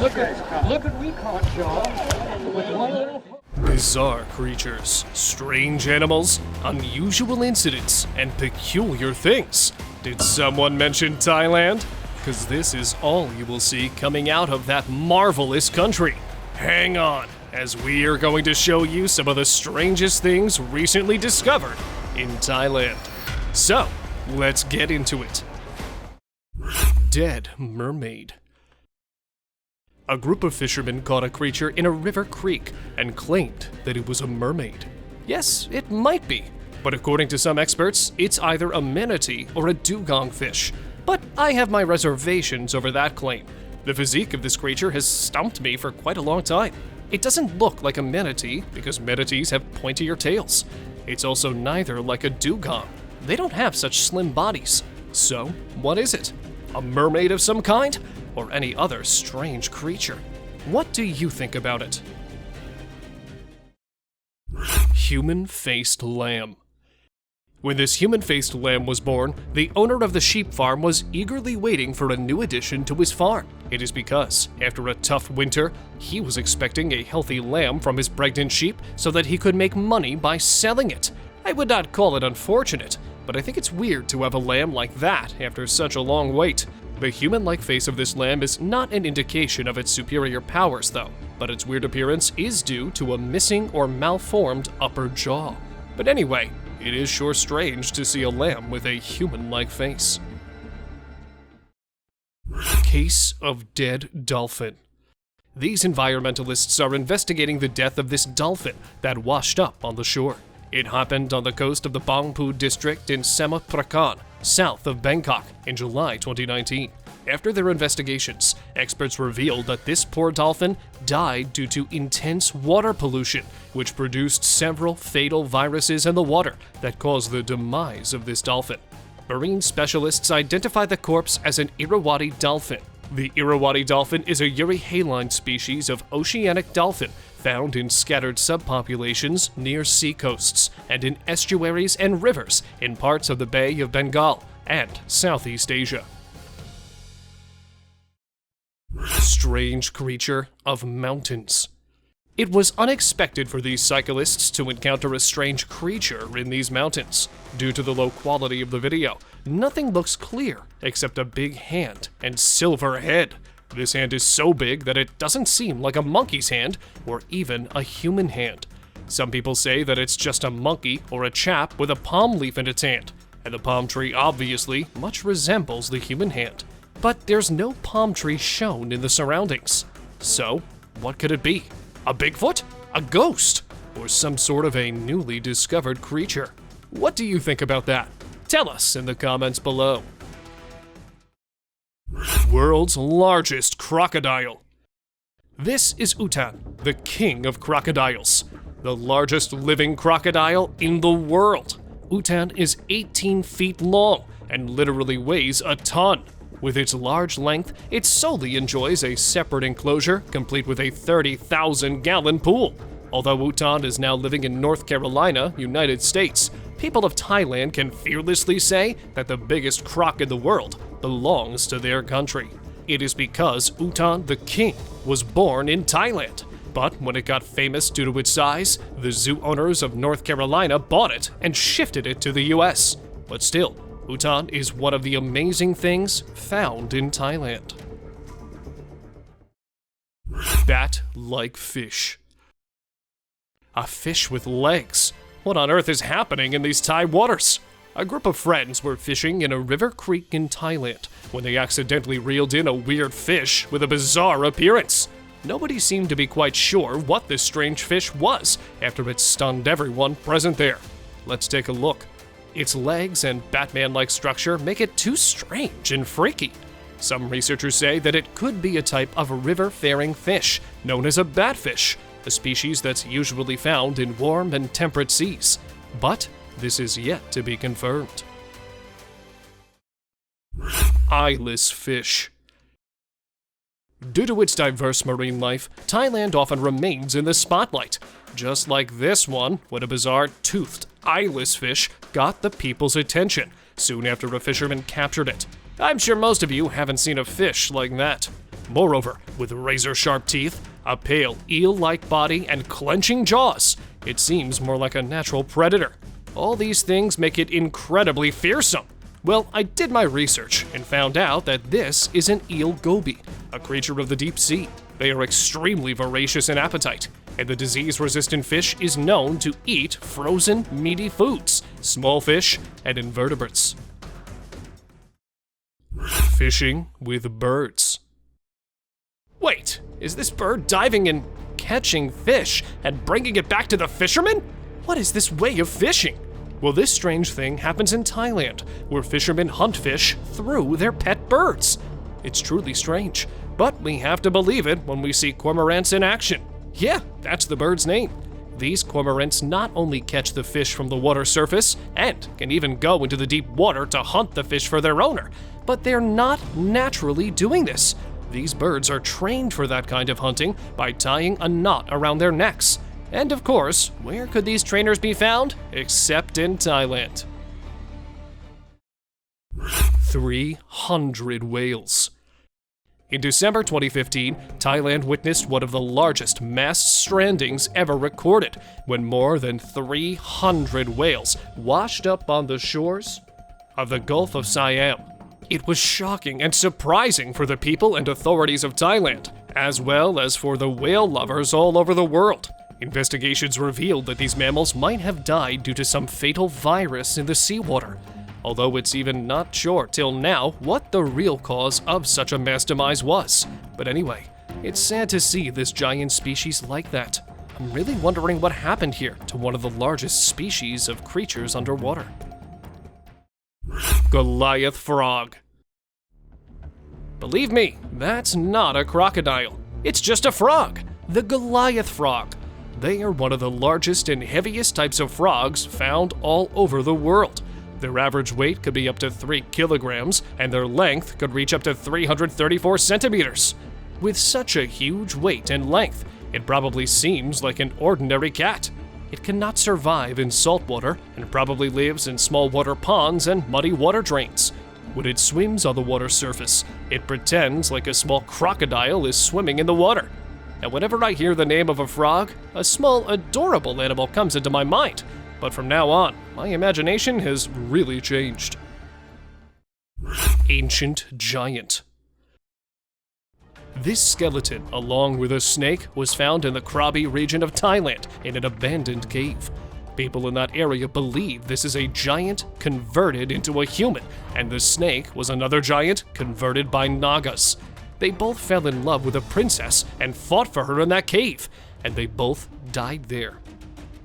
Look at we caught Shaw with one little... Bizarre creatures, strange animals, unusual incidents, and peculiar things. Did someone mention Thailand? Because this is all you will see coming out of that marvelous country. Hang on, as we are going to show you some of the strangest things recently discovered in Thailand. So, let's get into it. Dead mermaid. A group of fishermen caught a creature in a river creek and claimed that it was a mermaid. Yes, it might be, but according to some experts, it's either a manatee or a dugong fish. But I have my reservations over that claim. The physique of this creature has stumped me for quite a long time. It doesn't look like a manatee because manatees have pointier tails. It's also neither like a dugong. They don't have such slim bodies. So, what is it? A mermaid of some kind? Or any other strange creature? What do you think about it? Human-faced lamb. When this human-faced lamb was born, the owner of the sheep farm was eagerly waiting for a new addition to his farm. It is because, after a tough winter, he was expecting a healthy lamb from his pregnant sheep so that he could make money by selling it. I would not call it unfortunate, but I think it's weird to have a lamb like that after such a long wait. The human-like face of this lamb is not an indication of its superior powers, though, but its weird appearance is due to a missing or malformed upper jaw. But anyway, it is sure strange to see a lamb with a human-like face. Case of dead dolphin. These environmentalists are investigating the death of this dolphin that washed up on the shore. It happened on the coast of the Bangpoo district in Samut Prakan, south of Bangkok, in July 2019. After their investigations, experts revealed that this poor dolphin died due to intense water pollution, which produced several fatal viruses in the water that caused the demise of this dolphin. Marine specialists identified the corpse as an Irrawaddy dolphin. The Irrawaddy dolphin is a euryhaline species of oceanic dolphin found in scattered subpopulations near seacoasts and in estuaries and rivers in parts of the Bay of Bengal and Southeast Asia. Strange creature of mountains. It was unexpected for these cyclists to encounter a strange creature in these mountains. Due to the low quality of the video, nothing looks clear except a big hand and silver head. This hand is so big that it doesn't seem like a monkey's hand or even a human hand. Some people say that it's just a monkey or a chap with a palm leaf in its hand, and the palm tree obviously much resembles the human hand. But there's no palm tree shown in the surroundings. So, what could it be? A Bigfoot? A ghost? Or some sort of a newly discovered creature? What do you think about that? Tell us in the comments below. World's largest crocodile. This is Utan, the king of crocodiles, the largest living crocodile in the world. Utan is 18 feet long and literally weighs a ton. With its large length, it solely enjoys a separate enclosure complete with a 30,000-gallon pool. Although Utan is now living in North Carolina, United States, people of Thailand can fearlessly say that the biggest croc in the world belongs to their country. It is because Utan the king was born in Thailand. But when it got famous due to its size, the zoo owners of North Carolina bought it and shifted it to the US. But still, Utan is one of the amazing things found in Thailand. Bat-like fish. A fish with legs. What on earth is happening in these Thai waters? A group of friends were fishing in a river creek in Thailand when they accidentally reeled in a weird fish with a bizarre appearance. Nobody seemed to be quite sure what this strange fish was after it stunned everyone present there. Let's take a look. Its legs and Batman-like structure make it too strange and freaky. Some researchers say that it could be a type of river-faring fish known as a batfish, a species that's usually found in warm and temperate seas. But this is yet to be confirmed. Eyeless fish. Due to its diverse marine life, Thailand often remains in the spotlight. Just like this one, when a bizarre toothed, eyeless fish got the people's attention soon after a fisherman captured it. I'm sure most of you haven't seen a fish like that. Moreover, with razor-sharp teeth, a pale, eel-like body, and clenching jaws, it seems more like a natural predator. All these things make it incredibly fearsome. Well, I did my research and found out that this is an eel goby, a creature of the deep sea. They are extremely voracious in appetite, and the disease-resistant fish is known to eat frozen, meaty foods, small fish, and invertebrates. Fishing with birds. Wait, is this bird diving and catching fish and bringing it back to the fishermen? What is this way of fishing? Well, this strange thing happens in Thailand, where fishermen hunt fish through their pet birds. It's truly strange, but we have to believe it when we see cormorants in action. Yeah, that's the bird's name. These cormorants not only catch the fish from the water surface, and can even go into the deep water to hunt the fish for their owner, but they're not naturally doing this. These birds are trained for that kind of hunting by tying a knot around their necks. And of course, where could these trainers be found? Except in Thailand. 300 whales. In December 2015, Thailand witnessed one of the largest mass strandings ever recorded, when more than 300 whales washed up on the shores of the Gulf of Siam. It was shocking and surprising for the people and authorities of Thailand, as well as for the whale lovers all over the world. Investigations revealed that these mammals might have died due to some fatal virus in the seawater, although it's even not sure till now what the real cause of such a mass demise was. But anyway, it's sad to see this giant species like that. I'm really wondering what happened here to one of the largest species of creatures underwater. Goliath frog. Believe me, that's not a crocodile. It's just a frog, the Goliath frog. They are one of the largest and heaviest types of frogs found all over the world. Their average weight could be up to 3 kilograms, and their length could reach up to 334 centimeters. With such a huge weight and length, it probably seems like an ordinary cat. It cannot survive in salt water and probably lives in small water ponds and muddy water drains. When it swims on the water surface, it pretends like a small crocodile is swimming in the water. Now, whenever I hear the name of a frog, a small, adorable animal comes into my mind. But from now on, my imagination has really changed. Ancient giant. This skeleton, along with a snake, was found in the Krabi region of Thailand in an abandoned cave. People in that area believe this is a giant converted into a human, and the snake was another giant converted by Nagas. They both fell in love with a princess and fought for her in that cave, and they both died there.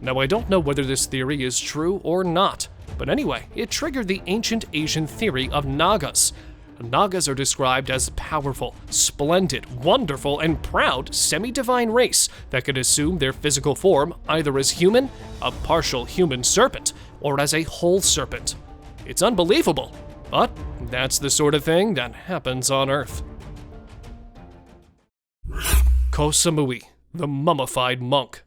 Now, I don't know whether this theory is true or not, but anyway, it triggered the ancient Asian theory of Nagas. Nagas are described as powerful, splendid, wonderful, and proud semi-divine race that could assume their physical form either as human, a partial human serpent, or as a whole serpent. It's unbelievable, but that's the sort of thing that happens on Earth. Koh Samui, the mummified monk.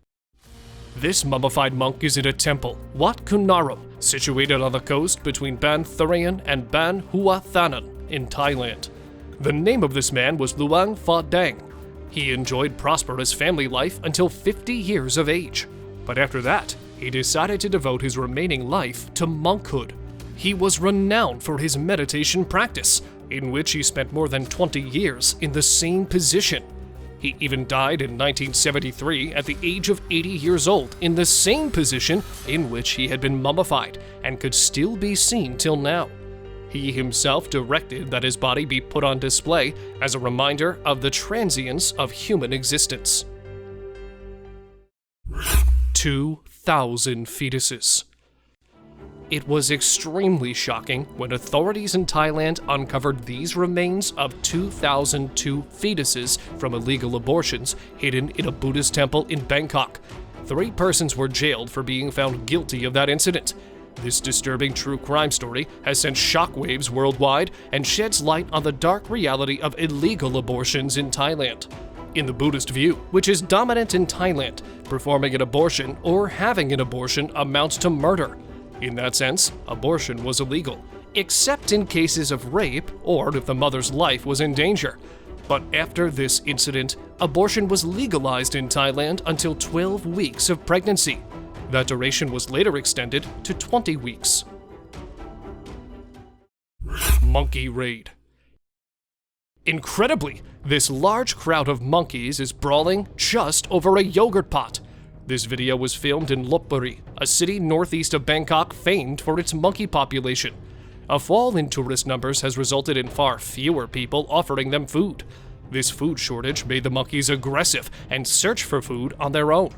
This mummified monk is in a temple, Wat Kunaram, situated on the coast between Ban Thurian and Ban Hua Thanan in Thailand. The name of this man was Luang Pha Dang. He enjoyed prosperous family life until 50 years of age. But after that, he decided to devote his remaining life to monkhood. He was renowned for his meditation practice, in which he spent more than 20 years in the same position. He even died in 1973 at the age of 80 years old in the same position in which he had been mummified and could still be seen till now. He himself directed that his body be put on display as a reminder of the transience of human existence. 2,000 fetuses. It was extremely shocking when authorities in Thailand uncovered these remains of 2,002 fetuses from illegal abortions hidden in a Buddhist temple in Bangkok. 3 persons were jailed for being found guilty of that incident. This disturbing true crime story has sent shockwaves worldwide and sheds light on the dark reality of illegal abortions in Thailand. In the Buddhist view, which is dominant in Thailand, performing an abortion or having an abortion amounts to murder. In that sense, abortion was illegal, except in cases of rape or if the mother's life was in danger. But after this incident, abortion was legalized in Thailand until 12 weeks of pregnancy. That duration was later extended to 20 weeks. Monkey raid. Incredibly, this large crowd of monkeys is brawling just over a yogurt pot. This video was filmed in Lopburi, a city northeast of Bangkok famed for its monkey population. A fall in tourist numbers has resulted in far fewer people offering them food. This food shortage made the monkeys aggressive and search for food on their own.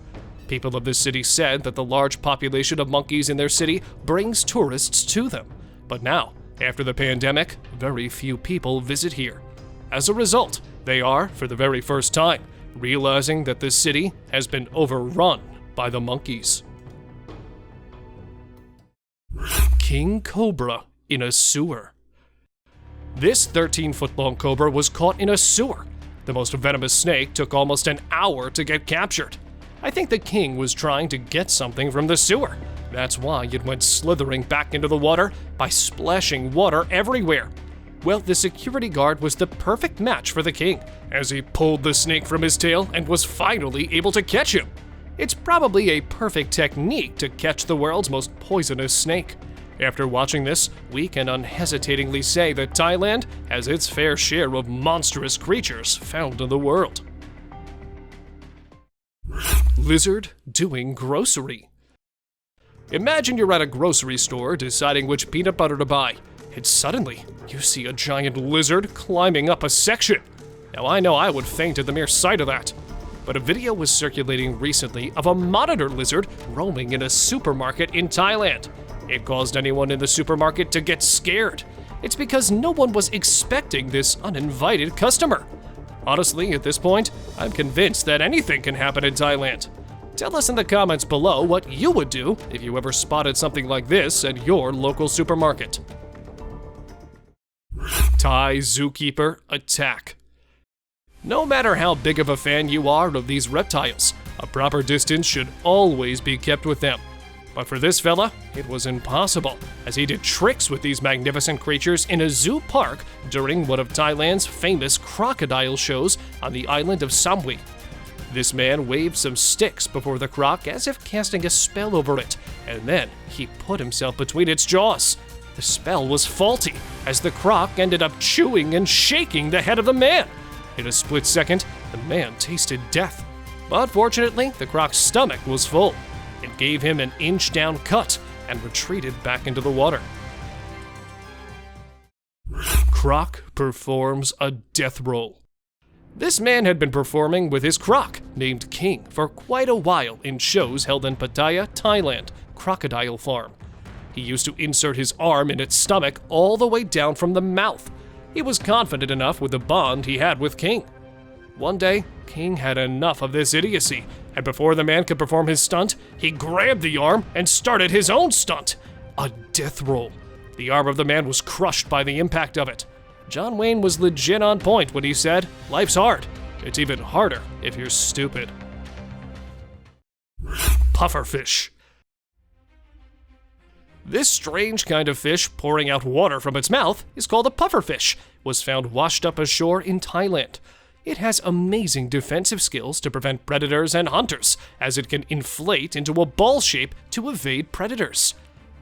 People of this city said that the large population of monkeys in their city brings tourists to them. But now, after the pandemic, very few people visit here. As a result, they are, for the very first time, realizing that the city has been overrun by the monkeys. King Cobra in a sewer. This 13-foot-long cobra was caught in a sewer. The most venomous snake took almost an hour to get captured. I think the king was trying to get something from the sewer. That's why it went slithering back into the water by splashing water everywhere. Well, the security guard was the perfect match for the king, as he pulled the snake from his tail and was finally able to catch him. It's probably a perfect technique to catch the world's most poisonous snake. After watching this, we can unhesitatingly say that Thailand has its fair share of monstrous creatures found in the world. Lizard doing grocery. Imagine you're at a grocery store deciding which peanut butter to buy, and suddenly you see a giant lizard climbing up a section. Now I know I would faint at the mere sight of that. But a video was circulating recently of a monitor lizard roaming in a supermarket in Thailand. It caused anyone in the supermarket to get scared. It's because no one was expecting this uninvited customer. Honestly, at this point, I'm convinced that anything can happen in Thailand. Tell us in the comments below what you would do if you ever spotted something like this at your local supermarket. Thai zookeeper attack. No matter how big of a fan you are of these reptiles, a proper distance should always be kept with them. But for this fella, it was impossible, as he did tricks with these magnificent creatures in a zoo park during one of Thailand's famous crocodile shows on the island of Samui. This man waved some sticks before the croc as if casting a spell over it, and then he put himself between its jaws. The spell was faulty, as the croc ended up chewing and shaking the head of the man. In a split second, the man tasted death. But fortunately, the croc's stomach was full. It gave him an inch-down cut and retreated back into the water. Croc performs a death roll. This man had been performing with his croc, named King, for quite a while in shows held in Pattaya, Thailand, Crocodile Farm. He used to insert his arm in its stomach all the way down from the mouth. He was confident enough with the bond he had with King. One day, King had enough of this idiocy, and before the man could perform his stunt, he grabbed the arm and started his own stunt, a death roll. The arm of the man was crushed by the impact of it. John Wayne was legit on point when he said, "Life's hard. It's even harder if you're stupid." Pufferfish. This strange kind of fish pouring out water from its mouth is called a pufferfish, was found washed up ashore in Thailand. It has amazing defensive skills to prevent predators and hunters, as it can inflate into a ball shape to evade predators.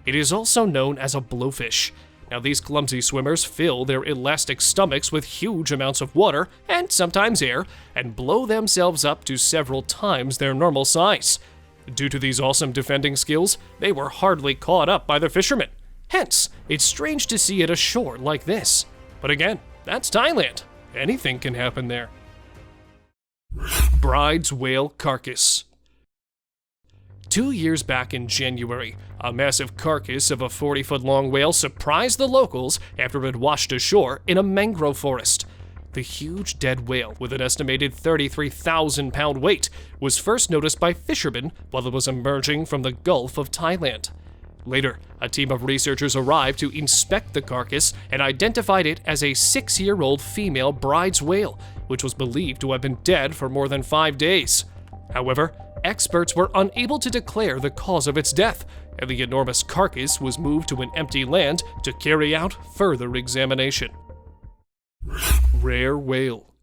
It is also known as a blowfish. Now, these clumsy swimmers fill their elastic stomachs with huge amounts of water, and sometimes air, and blow themselves up to several times their normal size. Due to these awesome defending skills, they were hardly caught up by the fishermen. Hence, it's strange to see it ashore like this. But again, that's Thailand. Anything can happen there. BRYDE'S whale carcass. 2 years back in January, a massive carcass of a 40-foot-long whale surprised the locals after it washed ashore in a mangrove forest. The huge dead whale, with an estimated 33,000-pound weight, was first noticed by fishermen while it was emerging from the Gulf of Thailand. Later, a team of researchers arrived to inspect the carcass and identified it as a 6-year-old female BRYDE'S whale, which was believed to have been dead for more than 5 days. However, experts were unable to declare the cause of its death, and the enormous carcass was moved to an empty land to carry out further examination. Rare whale.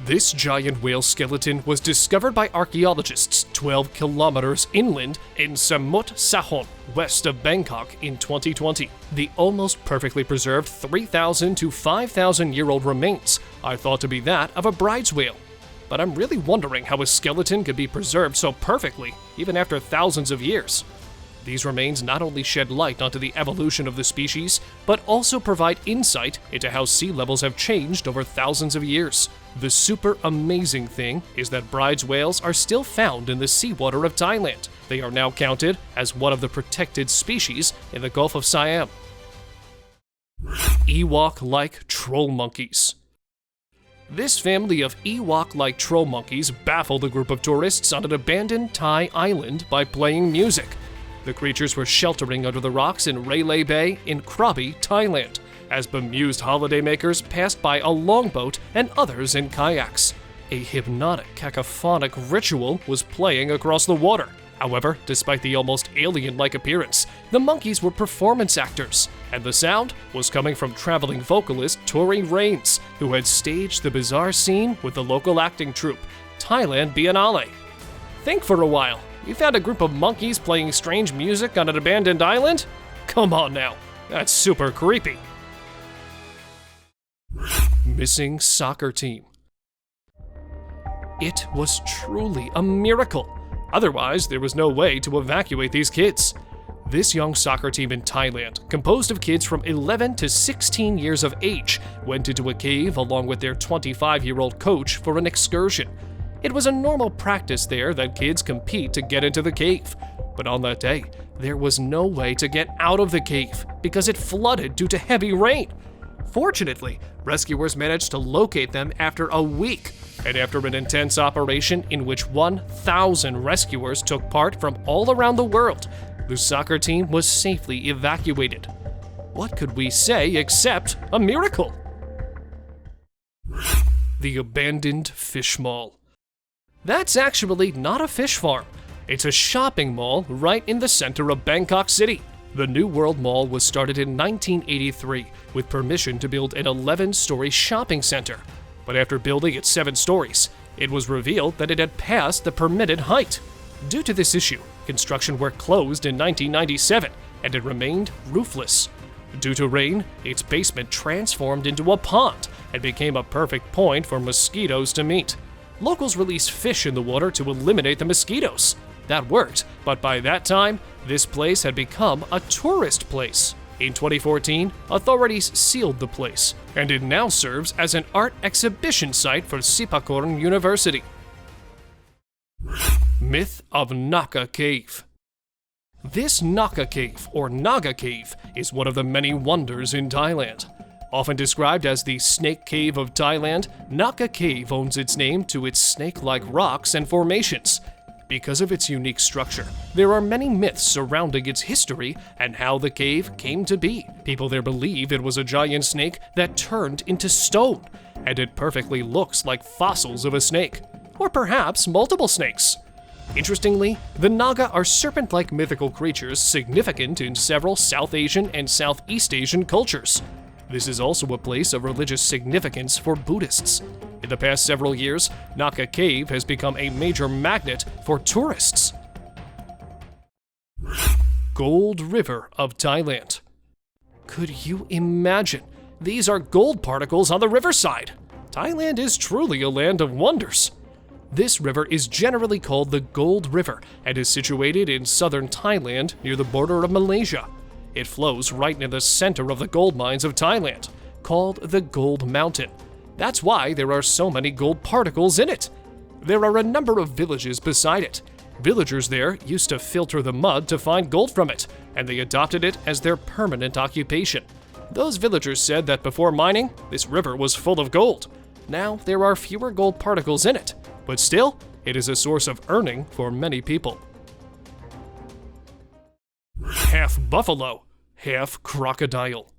This giant whale skeleton was discovered by archaeologists 12 kilometers inland in Samut Sahon, west of Bangkok in 2020. The almost perfectly preserved 3,000 to 5,000-year-old remains are thought to be that of a Bryde's whale. But I'm really wondering how a skeleton could be preserved so perfectly, even after thousands of years. These remains not only shed light onto the evolution of the species, but also provide insight into how sea levels have changed over thousands of years. The super amazing thing is that Bryde's whales are still found in the seawater of Thailand. They are now counted as one of the protected species in the Gulf of Siam. EWOK-like troll monkeys. This family of EWOK-like troll monkeys baffled a group of tourists on an abandoned Thai island by playing music. The creatures were sheltering under the rocks in Railay Bay in Krabi, Thailand, as bemused holidaymakers passed by a longboat and others in kayaks. A hypnotic, cacophonic ritual was playing across the water. However, despite the almost alien-like appearance, the monkeys were performance actors, and the sound was coming from traveling vocalist Tori Raines, who had staged the bizarre scene with the local acting troupe, Thailand Biennale. Think for a while. You found a group of monkeys playing strange music on an abandoned island? Come on now, that's super creepy. Missing soccer team. It was truly a miracle. Otherwise, there was no way to evacuate these kids. This young soccer team in Thailand, composed of kids from 11 to 16 years of age, went into a cave along with their 25-year-old coach for an excursion. It was a normal practice there that kids compete to get into the cave. But on that day, there was no way to get out of the cave because it flooded due to heavy rain. Fortunately, rescuers managed to locate them after a week, and after an intense operation in which 1,000 rescuers took part from all around the world, the soccer team was safely evacuated. What could we say except a miracle? The abandoned fish mall. That's actually not a fish farm. It's a shopping mall right in the center of Bangkok City. The New World Mall was started in 1983 with permission to build an 11-story shopping center. But after building its 7 stories, it was revealed that it had passed the permitted height. Due to this issue, construction work closed in 1997 and it remained roofless. Due to rain, its basement transformed into a pond and became a perfect point for mosquitoes to meet. Locals released fish in the water to eliminate the mosquitoes. That worked, but by that time, this place had become a tourist place. In 2014, authorities sealed the place, and it now serves as an art exhibition site for Sipakorn University. Myth of NAKA Cave. This NAKA Cave, or Naga Cave, is one of the many wonders in Thailand. Often described as the Snake Cave of Thailand, NAKA Cave owes its name to its snake-like rocks and formations. Because of its unique structure, there are many myths surrounding its history and how the cave came to be. People there believe it was a giant snake that turned into stone, and it perfectly looks like fossils of a snake, or perhaps multiple snakes. Interestingly, the Naga are serpent-like mythical creatures significant in several South Asian and Southeast Asian cultures. This is also a place of religious significance for Buddhists. In the past several years, NAKA Cave has become a major magnet for tourists. Gold River of Thailand. Could you imagine? These are gold particles on the riverside. Thailand is truly a land of wonders. This river is generally called the Gold River and is situated in southern Thailand near the border of Malaysia. It flows right in the center of the gold mines of Thailand, called the Gold Mountain. That's why there are so many gold particles in it. There are a number of villages beside it. Villagers there used to filter the mud to find gold from it, and they adopted it as their permanent occupation. Those villagers said that before mining, this river was full of gold. Now there are fewer gold particles in it, but still, it is a source of earning for many people. Half buffalo, half crocodile.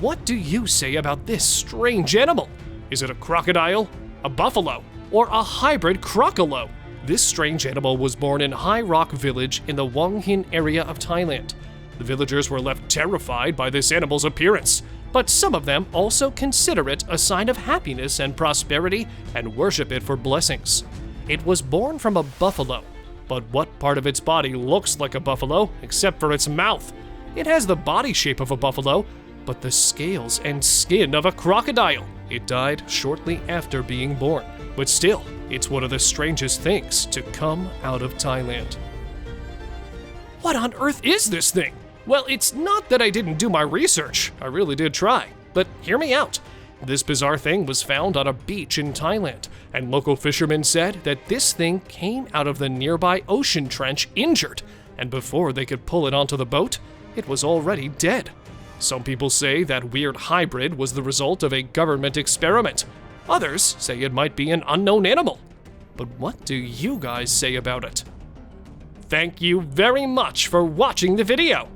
What do you say about this strange animal? Is it a crocodile, a buffalo, or a hybrid crocolo? This strange animal was born in Hai Rock Village in the Wang Hin area of Thailand. The villagers were left terrified by this animal's appearance. but some of them also consider it a sign of happiness and prosperity and worship it for blessings. It was born from a buffalo, but what part of its body looks like a buffalo except for its mouth? It has the body shape of a buffalo, but the scales and skin of a crocodile. It died shortly after being born, but still, it's one of the strangest things to come out of Thailand. What on earth is this thing? Well, it's not that I didn't do my research. I really did try. But hear me out. This bizarre thing was found on a beach in Thailand, and local fishermen said that this thing came out of the nearby ocean trench injured, and before they could pull it onto the boat, it was already dead. Some people say that weird hybrid was the result of a government experiment. Others say it might be an unknown animal. But what do you guys say about it? Thank you very much for watching the video.